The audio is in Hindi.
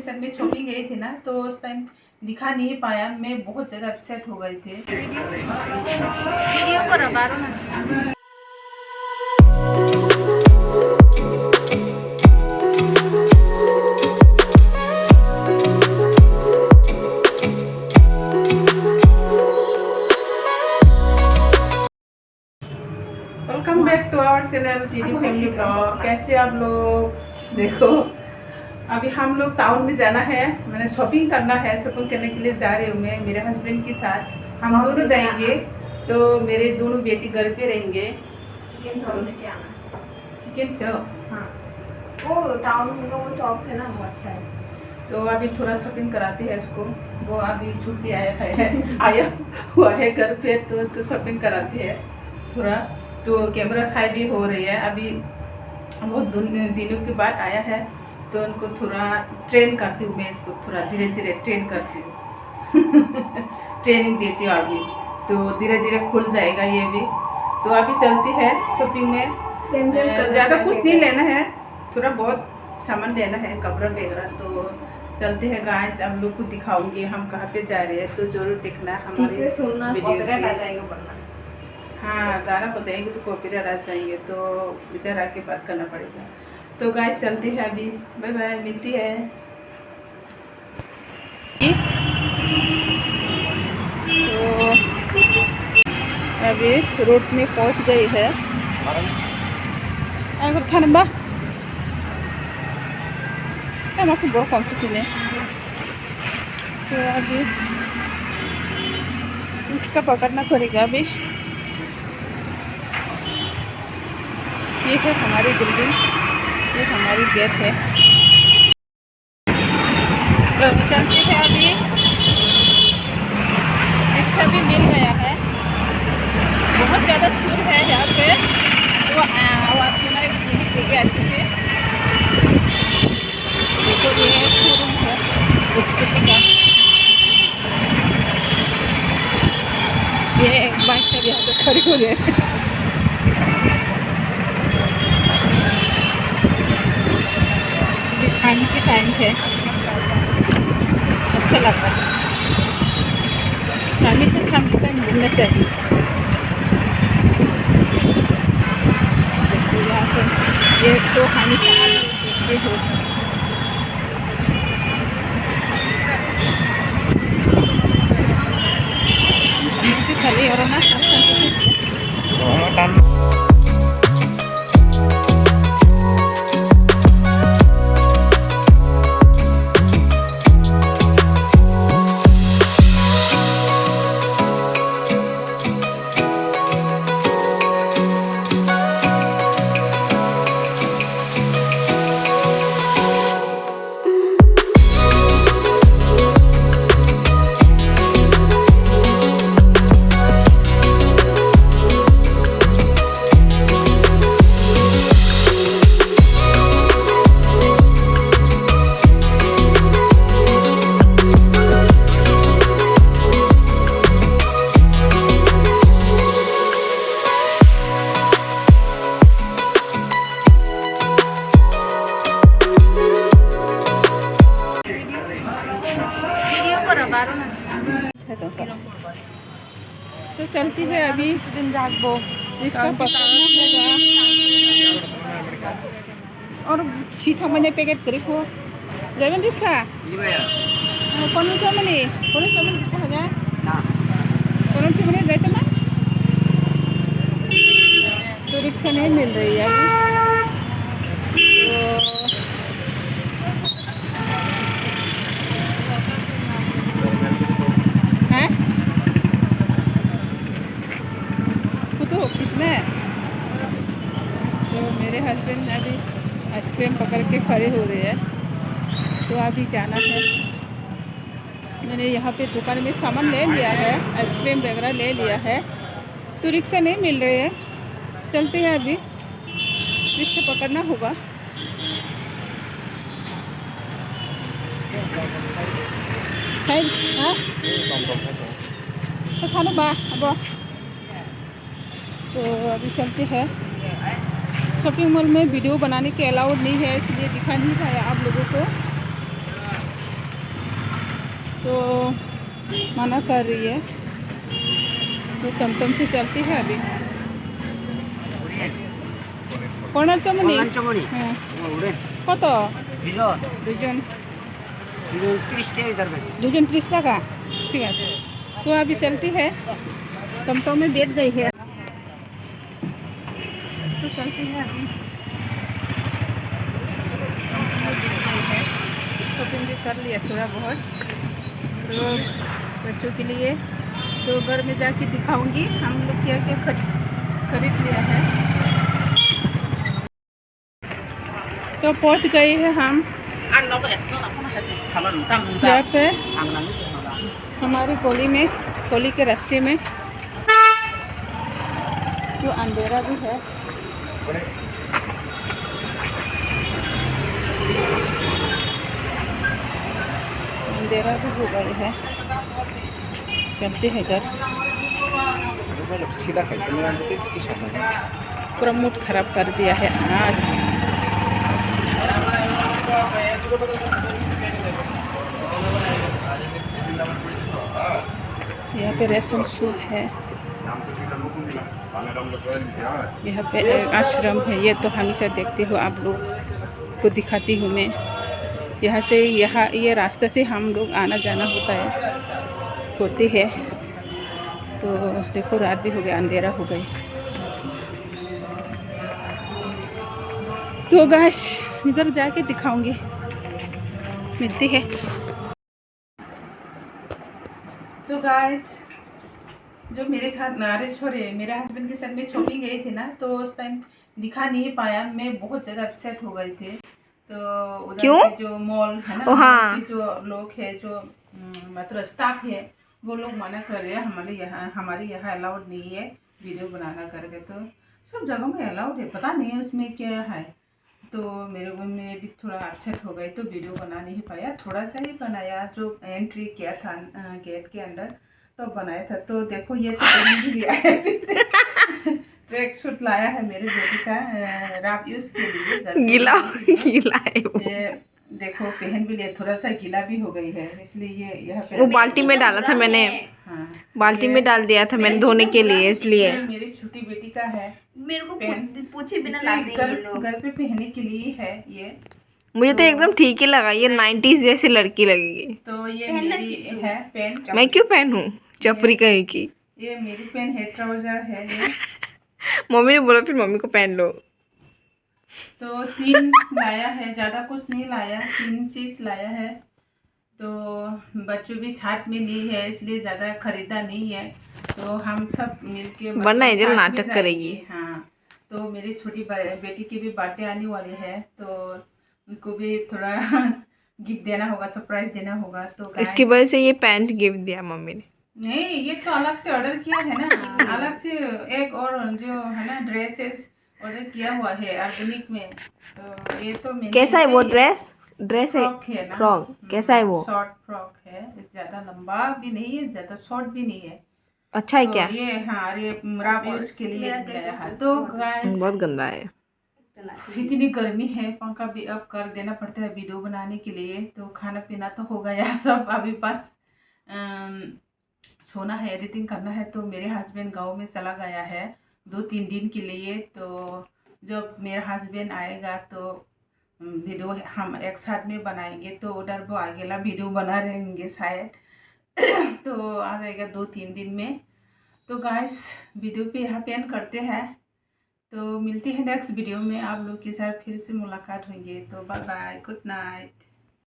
सेशन में शॉपिंग गई थी ना, तो उस टाइम दिखा नहीं पाया। मैं बहुत ज़्यादा अपसेट हो गई थी। वीडियो पर बारो ना। Welcome back to our channel TD family blog. कैसे आप लोग? देखो अभी हम लोग टाउन में जाना है, मैंने शॉपिंग करना है। शॉपिंग करने के लिए जा रही हूँ मैं मेरे हस्बैंड के साथ। हम दोनों जाएंगे, तो मेरे दोनों बेटी घर पे रहेंगे। चिकन चॉप लेके आना। Chicken chop? हाँ, वो टाउन में का वो चॉप है ना, वो अच्छा है। तो अभी थोड़ा शॉपिंग कराते हैं इसको। वो अभी छुट्टी आया हुआ है घर पे, तो उसको शॉपिंग कराते हैं थोड़ा। तो कैमरा साइड भी हो रही है अभी, बहुत दिनों के बाद आया है, तो उनको थोड़ा ट्रेन करती हूँ मैं। इसको थोड़ा धीरे धीरे ट्रेन करती हूँ ट्रेनिंग देती हूँ अभी, तो धीरे धीरे खुल जाएगा ये भी। तो अभी चलती है शॉपिंग में। ज़्यादा कुछ नहीं लेना है, थोड़ा बहुत सामान लेना है, कपड़ा वगैरह। तो चलते हैं गाइस, आप लोग को दिखाऊंगी हम कहाँ पे जा रहे हैं, तो जरूर देखना हमारे वीडियो। हाँ, गाना हो जाएंगे तो कॉपीराइट आ जाएंगे, तो इधर आके बात करना पड़ेगा। तो गाइस चलते हैं अभी, बाय बाय, मिलती है। तो अभी रोड में पहुंच गई है। अगर खाना बा masih baru konsumsi nih। तो अभी इसका पकड़ना पड़ेगा अभी। ये है हमारी बिल्डिंग, ये हमारी गेट है। तो चलते हैं अभी। रिक्शा भी मिल गया है, बहुत ज़्यादा शोर है यहाँ पे, तो आवाज़ सुना देखिए अच्छे से। देखो ये शोरूम है स्कूटी का। ये एक बाइक का यहाँ पे खड़ी हो रही है। शाम के टाइम है, अच्छा लगता है। हमें शाम के टाइम घूमना चाहिए। देखो यहाँ पर ये तो हमें देखते हो। सही हो रहा ना। तो चलती है अभी दिन रात वो इसका पकड़ना होगा। और सीखा मैंने पैकेट करी को जाबेन दिसका कौन चमनी हो जाए कौन चमनी जाते ना। तो रिक्शा नहीं मिल रही है तो किसमें। तो मेरे हस्बैंड अभी आइसक्रीम पकड़ के खड़े हो रहे हैं, तो अभी जाना है। मैंने यहाँ पे दुकान में सामान ले लिया है, आइसक्रीम वगैरह ले लिया है, तो रिक्शा नहीं मिल रही है। चलते हैं अभी, रिक्शा पकड़ना होगा। शायद हाँ तो खाना बा अब। तो अभी चलते हैं। शॉपिंग मॉल में वीडियो बनाने के अलाउड नहीं है, इसलिए दिखा नहीं पाया आप लोगों को। तो मना कर रही है, तो टमटम से चलती है अभी। कोना चमनी কত দুজন 30 টাকা ठीक है। तो अभी चलती है, टमटम में बैठ गई है तो चलती है अभी। शॉपिंग भी कर लिया थोड़ा बहुत, तो बच्चों के लिए तो घर में जाके दिखाऊंगी हम लोग क्या क्या खरीद लिया है। तो पहुंच गए हैं हम यहाँ पे हमारी कोली के रास्ते में। तो अंधेरा भी है, अंधेरा भी हो गई है, चलते हैं घर। पूरा मूड खराब कर दिया है आज। यहाँ पे रेशन शॉप है, यहाँ पे आश्रम है। ये तो हमेशा देखती हूँ, आप लोग को दिखाती हूँ मैं। यहाँ से ये रास्ते से हम लोग आना जाना होती है। तो देखो रात भी हो गया, अंधेरा हो गई। तो गाइस इधर जाके दिखाऊंगी, मिलती है। तो गाइस जो मेरे साथ मेरे हस्बैंड के साथ में शॉपिंग गई थी ना, तो उस टाइम दिखा नहीं पाया। मैं बहुत ज़्यादा अपसेट हो गई थी। तो उधर के जो मॉल है ना, हाँ। के जो लोग है, जो मतलब स्टाफ है, वो लोग मना कर रहे हैं। हमारे यहाँ अलाउड नहीं है वीडियो बनाना करके। तो सब जगह में अलाउड है, पता नहीं उसमें क्या है। तो मैं भी थोड़ा अपसेट हो गई, तो वीडियो बना नहीं पाया। थोड़ा सा ही बनाया, जो एंट्री किया था गेट के अंदर तो बनाया था। तो देखो ये तो पहन भी लिया है ट्रैक सूट लाया है मेरे बेटी का रात यूज के लिए। गीला है वो। देखो पहन भी लिया, थोड़ा सा गीला भी हो गई है, इसलिए ये यहाँ पे वो बाल्टी में डाला था मैंने। हाँ, बाल्टी में डाल दिया था मैंने धोने के लिए, इसलिए। मेरी छोटी बेटी का है, मेरे को पूछे बिना घर पे पहनने के लिए है ये। मुझे तो एकदम ठीक ही लगा, ये 90s जैसी लड़की लगेगी। तो ये मेरी है पेन। मैं क्यों पहनूं चपरी कहीं की। ये मेरी पेन है, ट्राउजर है ये। मम्मी ने बोला फिर मम्मी को पहन लो। तो 3 लाया है, ज़्यादा कुछ नहीं लाया, 3 चीज लाया है। तो बच्चों भी साथ में नहीं है, इसलिए ज़्यादा खरीदा नहीं है। तो हम सब मिलके वरना ये जो नाटक करेगी। हाँ, तो मेरी छोटी बेटी की भी बर्थडे आने वाली है, तो उनको भी थोड़ा गिफ्ट देना होगा, सरप्राइज देना होगा। तो इसकी वजह से ये पैंट गिफ्ट दिया मम्मी ने। नहीं, ये तो अलग से ऑर्डर किया है ना, अलग से एक और जो है ना ड्रेसेस ऑर्डर किया हुआ है ऑर्गेनिक में। तो ये तो मैंने कैसा है वो ड्रेस है ना, फ्रॉक कैसा है वो? शॉर्ट फ्रॉक है, ज़्यादा लंबा भी नहीं है, ज़्यादा शॉर्ट भी नहीं है। अच्छा है क्या? ये हाँ, ये रात यूज के लिए लाया है। तो गाइस बहुत गंदा है। इतनी गर्मी है, पंखा भी अब कर देना पड़ता है वीडियो बनाने के लिए। तो खाना पीना तो हो गया सब, अभी बस सोना है, एडिटिंग करना है। तो मेरे हस्बैंड गांव में चला गया है 2-3 दिन के लिए। तो जब मेरा हस्बैंड आएगा तो वीडियो हम एक साथ में बनाएंगे। तो उधर वो अकेला वीडियो बना रहेंगे शायद तो आ जाएगा 2-3 दिन में। तो गाइस वीडियो पे यहाँ पे एंड करते हैं। तो मिलती है नेक्स्ट वीडियो में, आप लोग के साथ फिर से मुलाकात होंगे। तो बाय बाय, गुड नाइट।